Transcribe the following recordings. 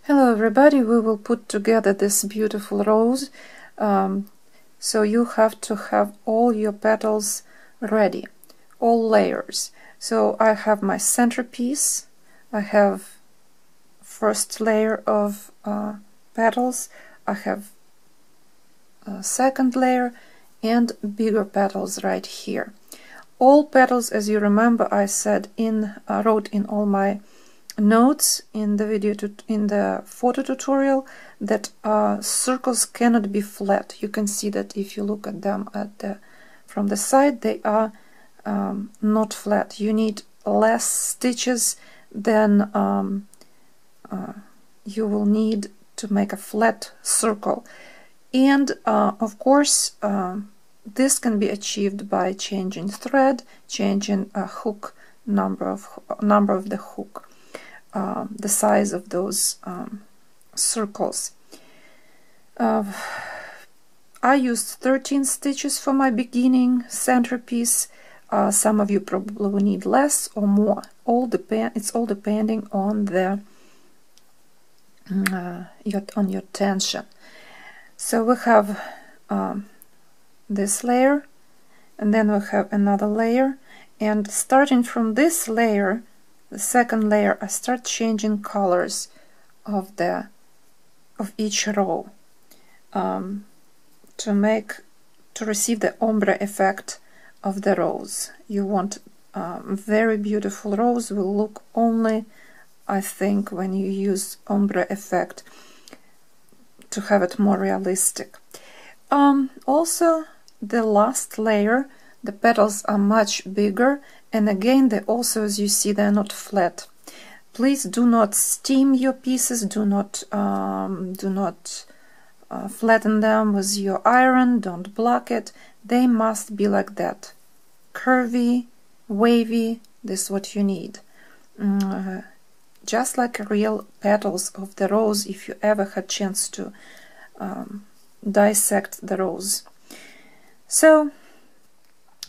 Hello everybody, we will put together this beautiful rose. So you have to have all your petals ready, all layers. So I have my centerpiece, I have first layer of petals, I have a second layer and bigger petals right here. All petals, as you remember, I said wrote in all my notes in the photo tutorial that circles cannot be flat. You can see that if you look at them from the side, they are not flat. You need less stitches than you will need to make a flat circle. And of course this can be achieved by changing thread, changing a hook number of the hook, the size of those circles. I used 13 stitches for my beginning centerpiece. Some of you probably will need less or more. It's all depending on the your tension. So we have this layer, and then we have another layer, and starting from this layer, the second layer, I start changing colors of each row to receive the ombre effect of the rose. You want very beautiful rose will look only, I think, when you use ombre effect to have it more realistic. Also, the last layer, the petals are much bigger, and again they also, as you see, they're not flat. Please do not steam your pieces, do not flatten them with your iron, don't block it. They must be like that, curvy, wavy. This is what you need, just like real petals of the rose, if you ever had chance to dissect the rose. So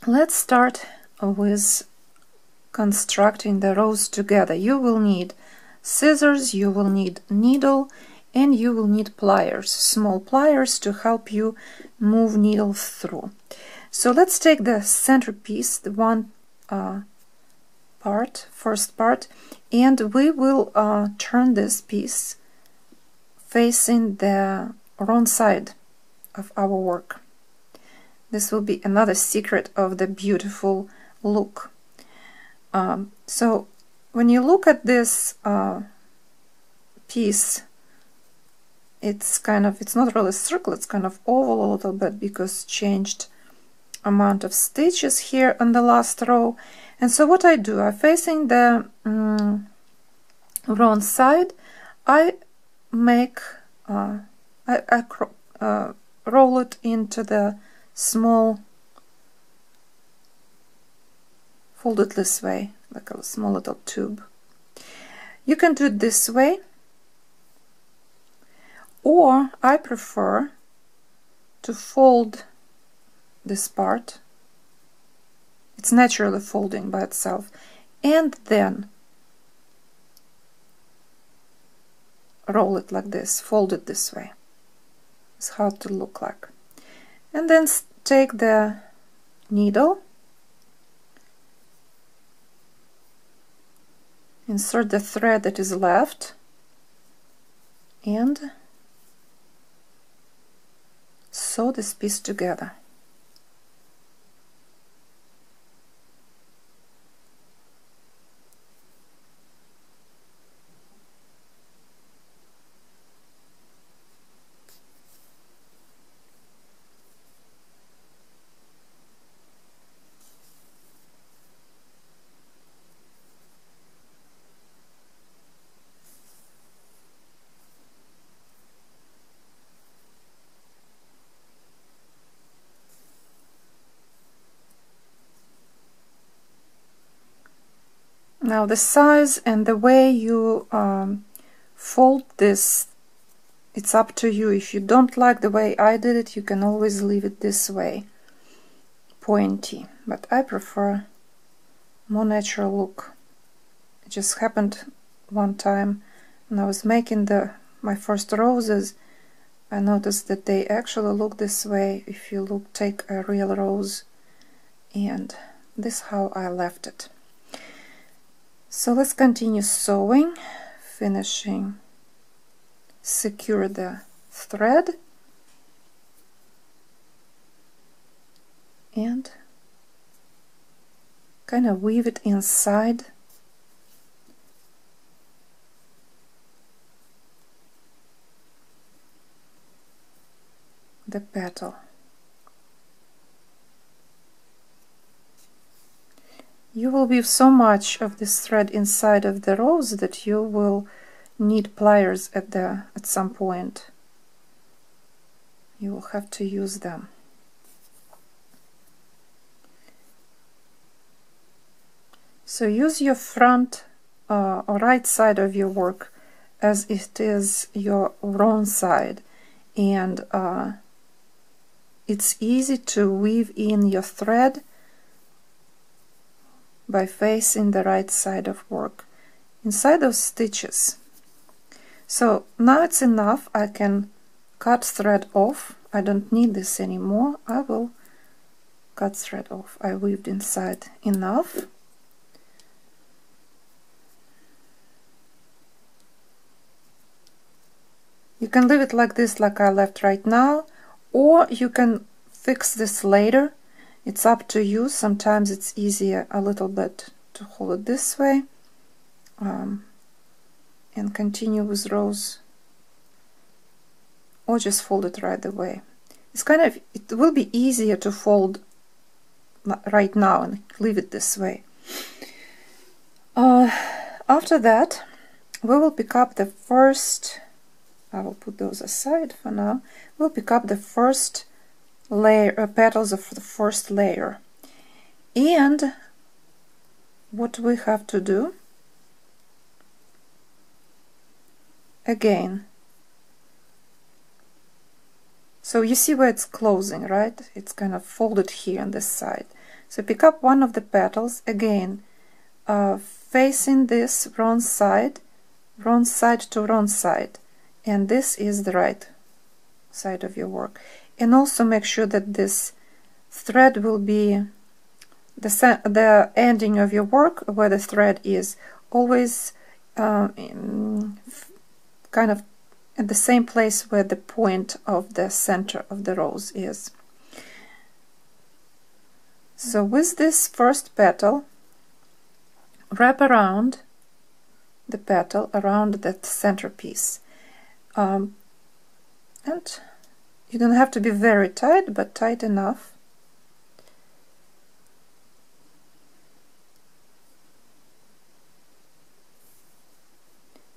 let's start with constructing the rose together. You will need scissors, you will need needle, and you will need pliers, small pliers, to help you move needle through. So let's take the centerpiece, the one first part, and we will turn this piece facing the wrong side of our work. This will be another secret of the beautiful look. So when you look at this piece, it's not really a circle, it's kind of oval a little bit because changed amount of stitches here on the last row. And so what I do, I'm facing the wrong side. I make roll it into the small, fold it this way, like a small little tube. You can do it this way, or I prefer to fold this part. It's naturally folding by itself, and then roll it like this, fold it this way. It's how to look like. And then take the needle, insert the thread that is left, and sew this piece together. Now the size and the way you fold this, it's up to you. If you don't like the way I did it, you can always leave it this way, pointy, but I prefer more natural look. It just happened one time when I was making the my first roses, I noticed that they actually look this way if you take a real rose, and this is how I left it. So let's continue sewing, finishing, secure the thread, and kind of weave it inside the petal. You will weave so much of this thread inside of the rose that you will need pliers at some point. You will have to use them. So use your front or right side of your work as it is your wrong side, and it's easy to weave in your thread by facing the right side of work inside those stitches. So now it's enough. I can cut thread off. I don't need this anymore. I will cut thread off. I weaved inside enough. You can leave it like this, like I left right now, or you can fix this later. It's up to you. Sometimes it's easier a little bit to hold it this way and continue with rows, or just fold it right away. It's it will be easier to fold right now and leave it this way. After that, we will pick up the first, I will put those aside for now. We'll pick up the first layer, petals of the first layer. And what we have to do, again, so you see where it's closing, right? It's kind of folded here on this side. So pick up one of the petals, again, facing this wrong side to wrong side. And this is the right side of your work. And also make sure that this thread will be the ending of your work, where the thread is, always kind of at the same place where the point of the center of the rose is. So with this first petal, wrap around the petal, around that centerpiece. And you don't have to be very tight, but tight enough.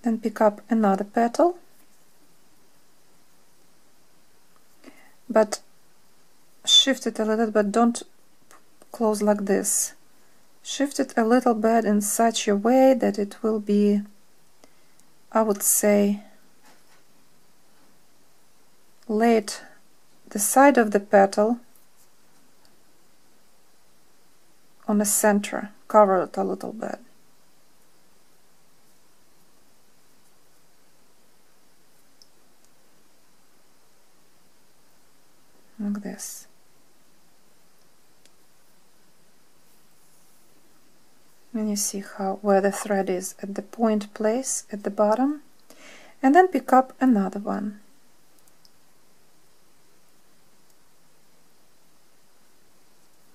Then pick up another petal, but shift it a little, but don't close like this. Shift it a little bit in such a way that it will be, I would say, lay it the side of the petal on the center, cover it a little bit. Like this. And you see where the thread is at the point place at the bottom, and then pick up another one.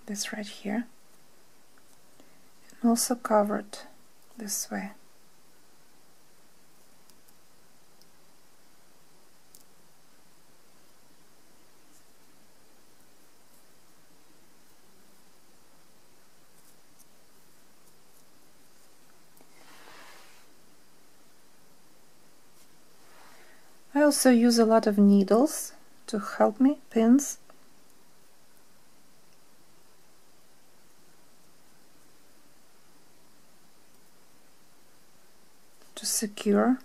This right here, and also cover it this way. I also use a lot of needles to help me, pins. To secure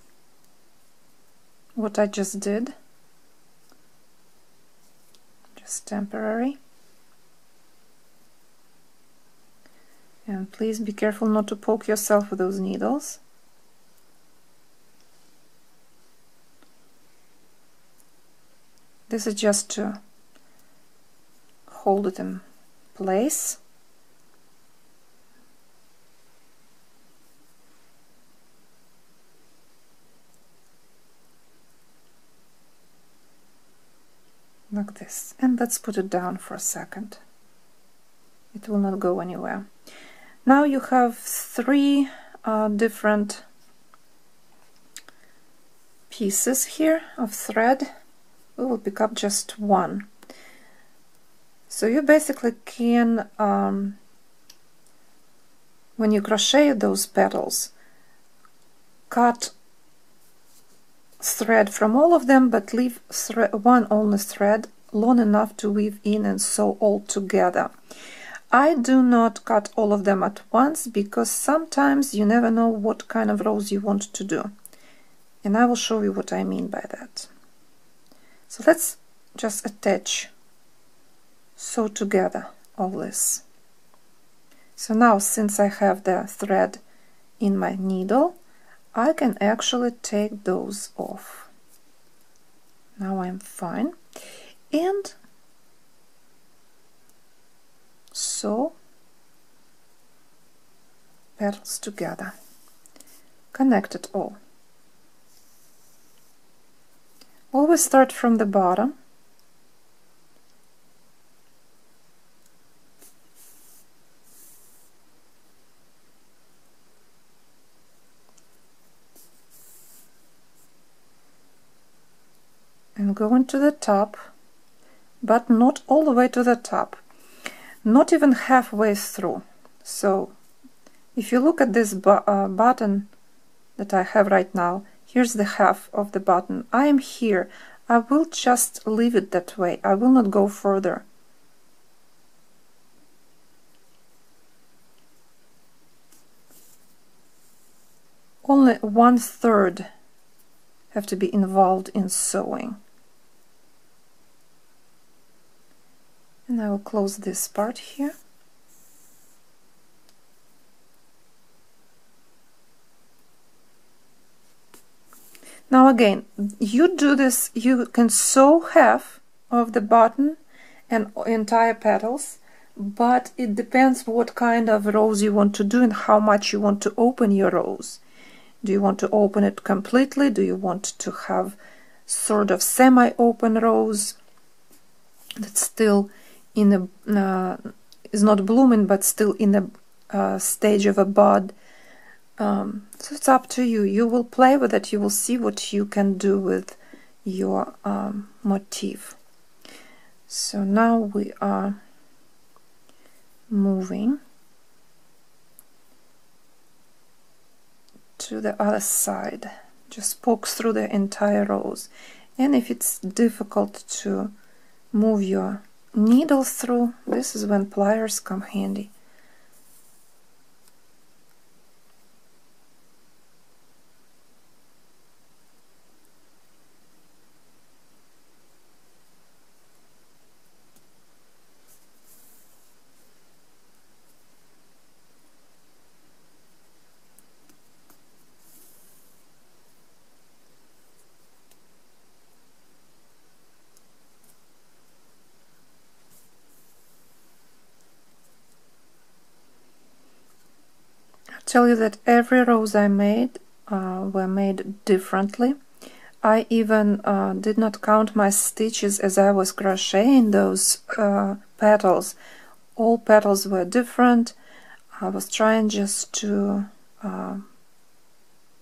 what I just did, just temporary. And please be careful not to poke yourself with those needles. This is just to hold it in place. Like this. And let's put it down for a second. It will not go anywhere. Now you have three different pieces here of thread. We will pick up just one. So you basically can, when you crochet those petals, cut thread from all of them, but leave one only thread long enough to weave in and sew all together. I do not cut all of them at once because sometimes you never know what kind of rows you want to do, and I will show you what I mean by that. So let's just attach, sew together all this. So now, since I have the thread in my needle, I can actually take those off. Now I'm fine. And sew petals together. Connect it all. Always start from the bottom. And go into the top, but not all the way to the top, not even halfway through. So if you look at this button that I have right now, here's the half of the button. I am here. I will just leave it that way. I will not go further. Only 1/3 have to be involved in sewing. And I will close this part here. Now again, you do this, you can sew half of the button and entire petals, but it depends what kind of rows you want to do and how much you want to open your rows. Do you want to open it completely? Do you want to have sort of semi-open rows that's still in a is not blooming but still in a stage of a bud? So it's up to you. You will play with it. You will see what you can do with your motif. So now we are moving to the other side. Just poke through the entire rows. And if it's difficult to move your needle through, this is when pliers come handy. Tell you that every rose I made were made differently. I even did not count my stitches as I was crocheting those petals. All petals were different. I was trying just to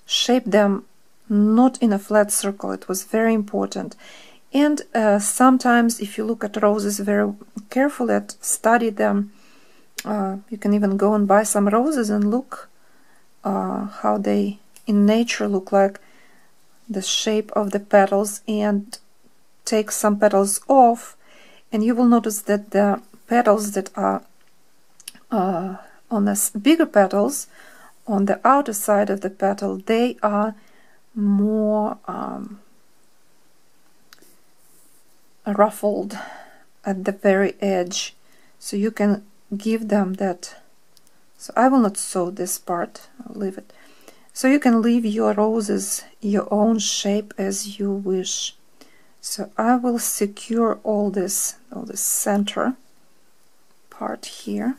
shape them not in a flat circle. It was very important. And sometimes if you look at roses very carefully, study them, you can even go and buy some roses and look how they in nature look like, the shape of the petals, and take some petals off, and you will notice that the petals that are on the bigger petals on the outer side of the petal, they are more ruffled at the very edge, so you can give them that. So I will not sew this part, I'll leave it. So you can leave your roses your own shape as you wish. So I will secure all this center part here.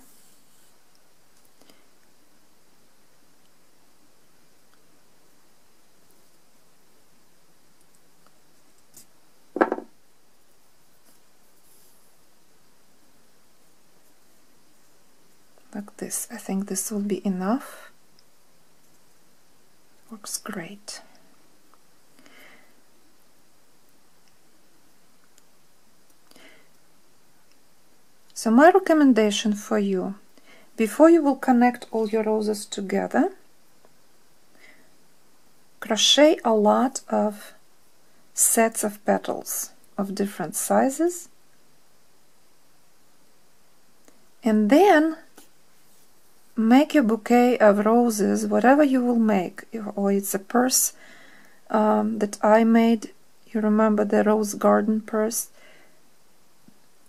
Like this. I think this will be enough. Works great. So my recommendation for you, before you will connect all your roses together, crochet a lot of sets of petals of different sizes, and then make your bouquet of roses, whatever you will make, or it's a purse that I made, you remember the rose garden purse,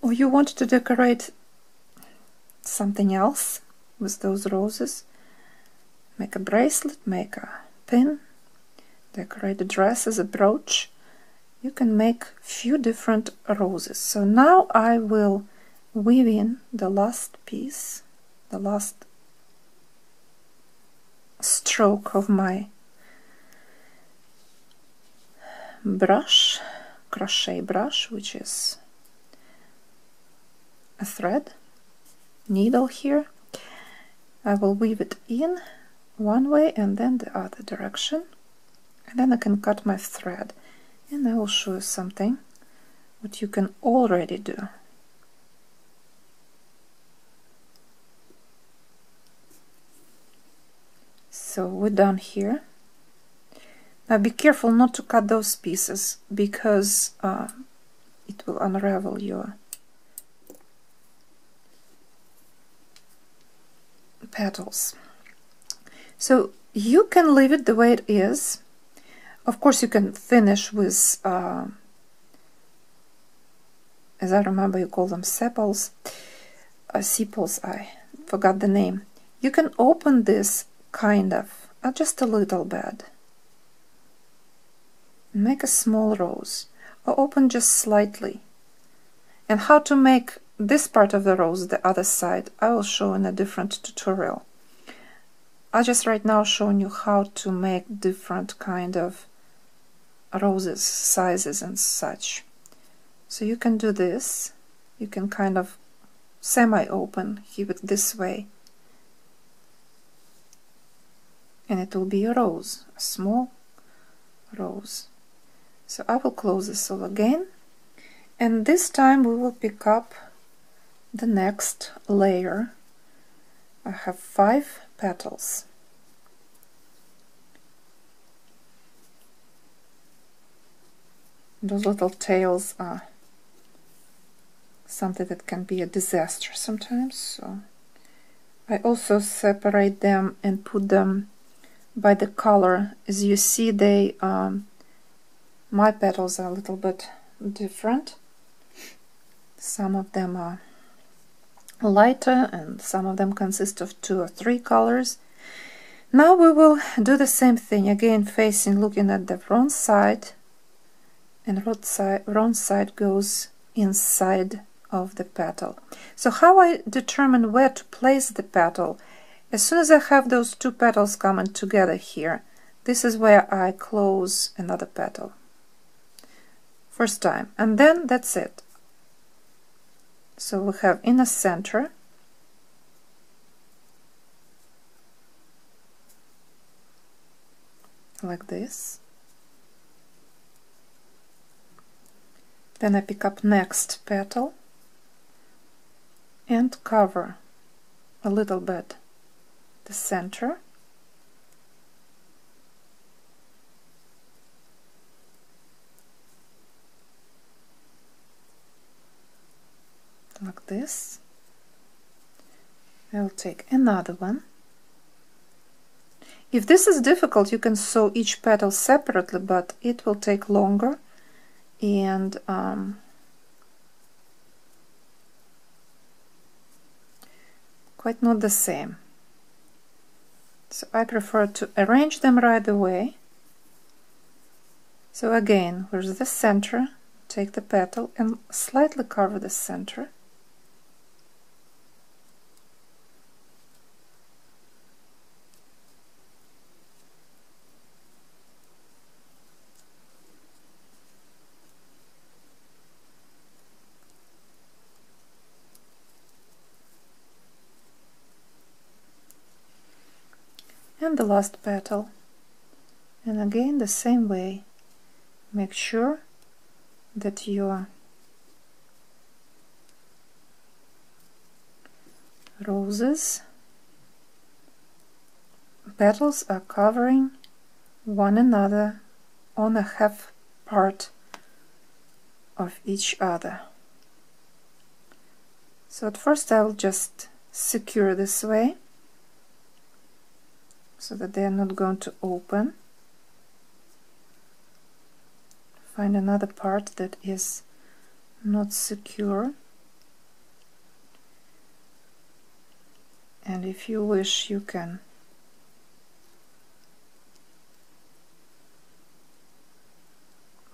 or you want to decorate something else with those roses, make a bracelet, make a pin, decorate a dress as a brooch. You can make few different roses. So now I will weave in the last piece, the last stroke of my brush, crochet brush, which is a thread, needle here. I will weave it in one way and then the other direction, and then I can cut my thread, and I will show you something what you can already do. So we're done here. Now be careful not to cut those pieces, because it will unravel your petals. So you can leave it the way it is. Of course you can finish with, as I remember you call them sepals, sepals, I forgot the name. You can open this kind of, just a little bit. Make a small rose, or open just slightly. And how to make this part of the rose, the other side, I will show in a different tutorial. I just right now showing you how to make different kind of roses, sizes and such. So you can do this, you can kind of semi-open, keep it this way, and it will be a rose, a small rose. So I will close this all again, and this time we will pick up the next layer. I have 5 petals. Those little tails are something that can be a disaster sometimes, so I also separate them and put them by the color. As you see, they my petals are a little bit different. Some of them are lighter and some of them consist of 2 or 3 colors. Now we will do the same thing again, facing, looking at the wrong side, and wrong side goes inside of the petal. So how I determine where to place the petal? As soon as I have those 2 petals coming together here, this is where I close another petal. First time, and then that's it. So we have in the center like this. Then I pick up next petal and cover a little bit the center. Like this. I will take another one. If this is difficult, you can sew each petal separately, but it will take longer and quite not the same. So I prefer to arrange them right away. So again, where's the center? take the petal and slightly cover the center. And the last petal, and again the same way. Make sure that your roses petals are covering one another on a half part of each other. So at first I will just secure this way so that they are not going to open. Find another part that is not secure, and if you wish you can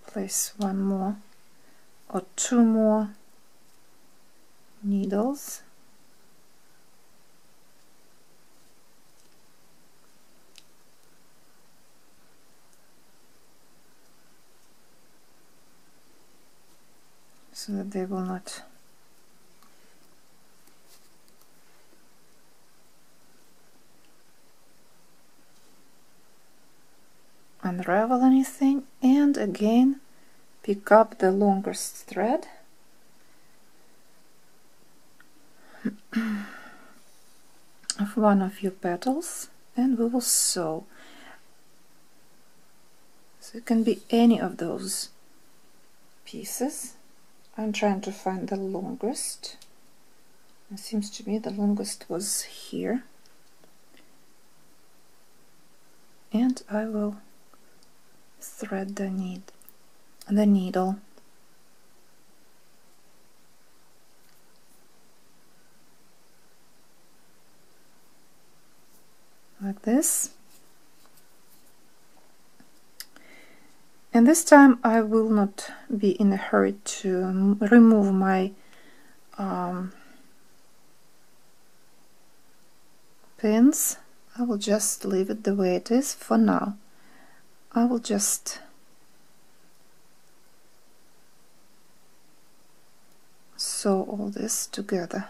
place one more or two more needles. So that they will not unravel anything, and again pick up the longest thread of one of your petals and we will sew. So it can be any of those pieces. I'm trying to find the longest. It seems to me the longest was here, and I will thread the needle. Like this. And this time I will not be in a hurry to remove my pins. I will just leave it the way it is for now. I will just sew all this together.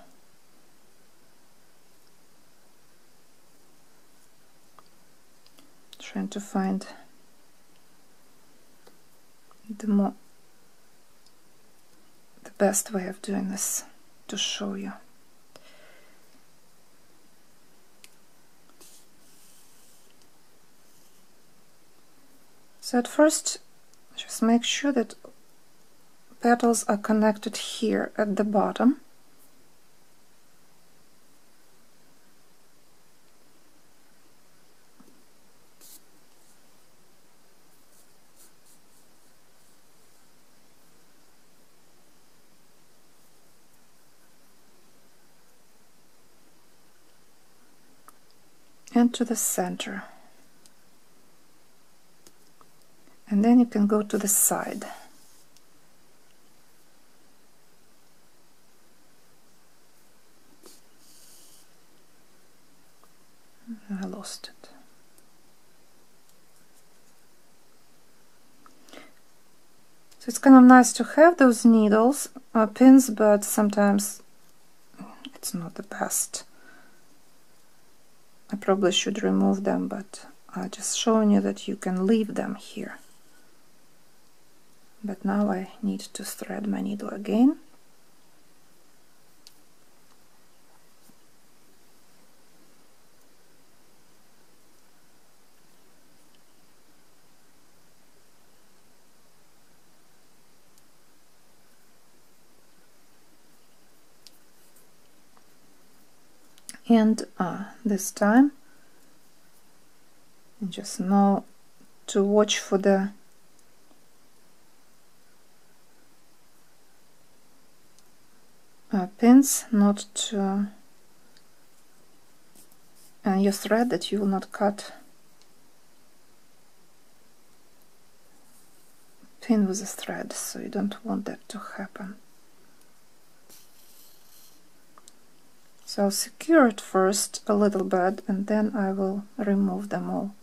Trying to find the best way of doing this to show you. So at first just make sure that petals are connected here at the bottom. And to the center, and then you can go to the side. I lost it. So it's kind of nice to have those needles, pins, but sometimes it's not the best. I probably should remove them, but I'm just showing you that you can leave them here. But now I need to thread my needle again. And this time you just know to watch for the pins, not to your thread, that you will not cut pin with a thread, so you don't want that to happen. So I'll secure it first a little bit, and then I will remove them all.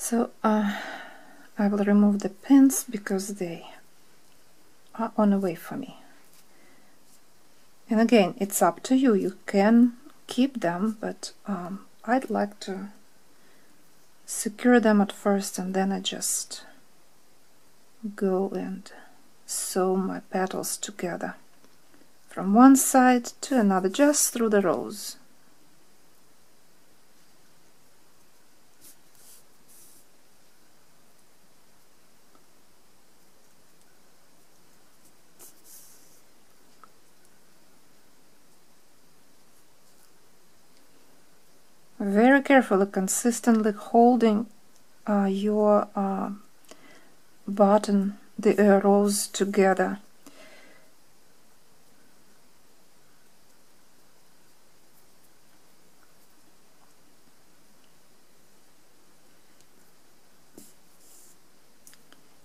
So I will remove the pins because they are on the way for me. And again, it's up to you. You can keep them, but I'd like to secure them at first, and then I just go and sew my petals together from one side to another, just through the rows. Very carefully, consistently holding your button, the rows together.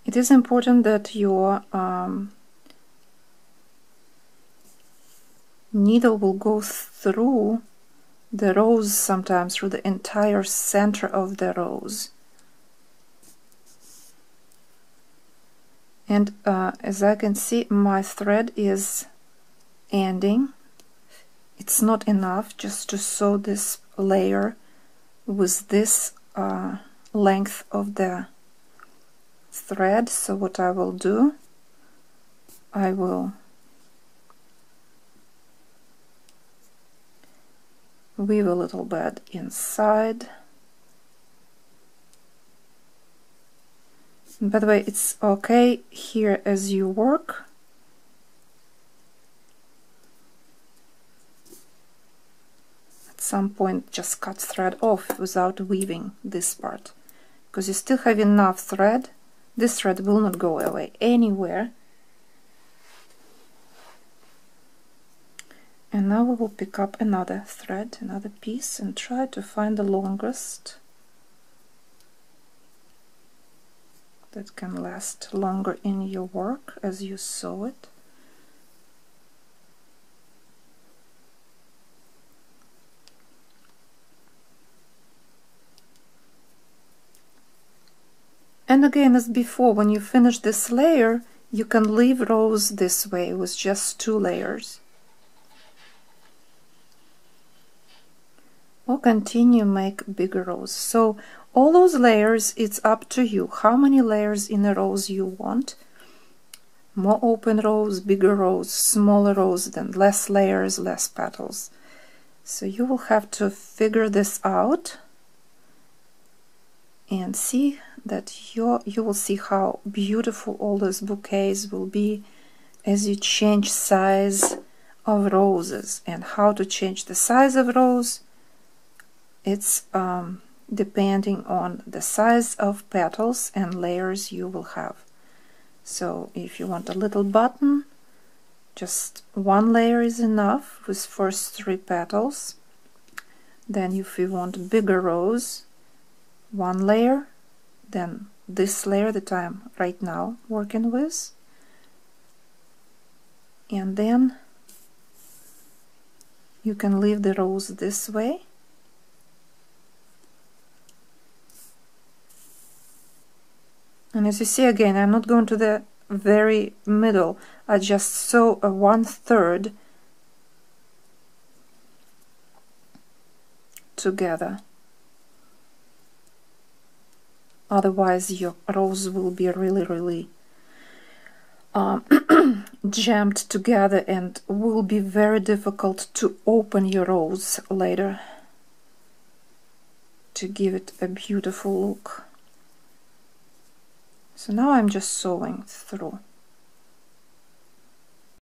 It is important that your needle will go through the rows, sometimes through the entire center of the rows. And as I can see, my thread is ending. It's not enough just to sew this layer with this length of the thread. So what I will do, I will weave a little bit inside. And by the way, it's okay here as you work. At some point just cut thread off without weaving this part, because you still have enough thread. This thread will not go away anywhere. And now we will pick up another thread, another piece, and try to find the longest that can last longer in your work as you sew it. And again, as before, when you finish this layer, you can leave rows this way with just 2 layers. Or continue make bigger rows. So all those layers, it's up to you how many layers in a rows you want. More open rows, bigger rows, smaller rows, then less layers, less petals. So you will have to figure this out and see that you will see how beautiful all those bouquets will be as you change size of roses. And how to change the size of rose, it's depending on the size of petals and layers you will have. So if you want a little button, just 1 layer is enough with first 3 petals. Then if you want bigger rose, 1 layer, then this layer that I'm right now working with, and then you can leave the rose this way. And as you see, again, I'm not going to the very middle. I just sew a 1/3 together. Otherwise, your rows will be really jammed together and will be very difficult to open your rows later to give it a beautiful look. So now I'm just sewing through.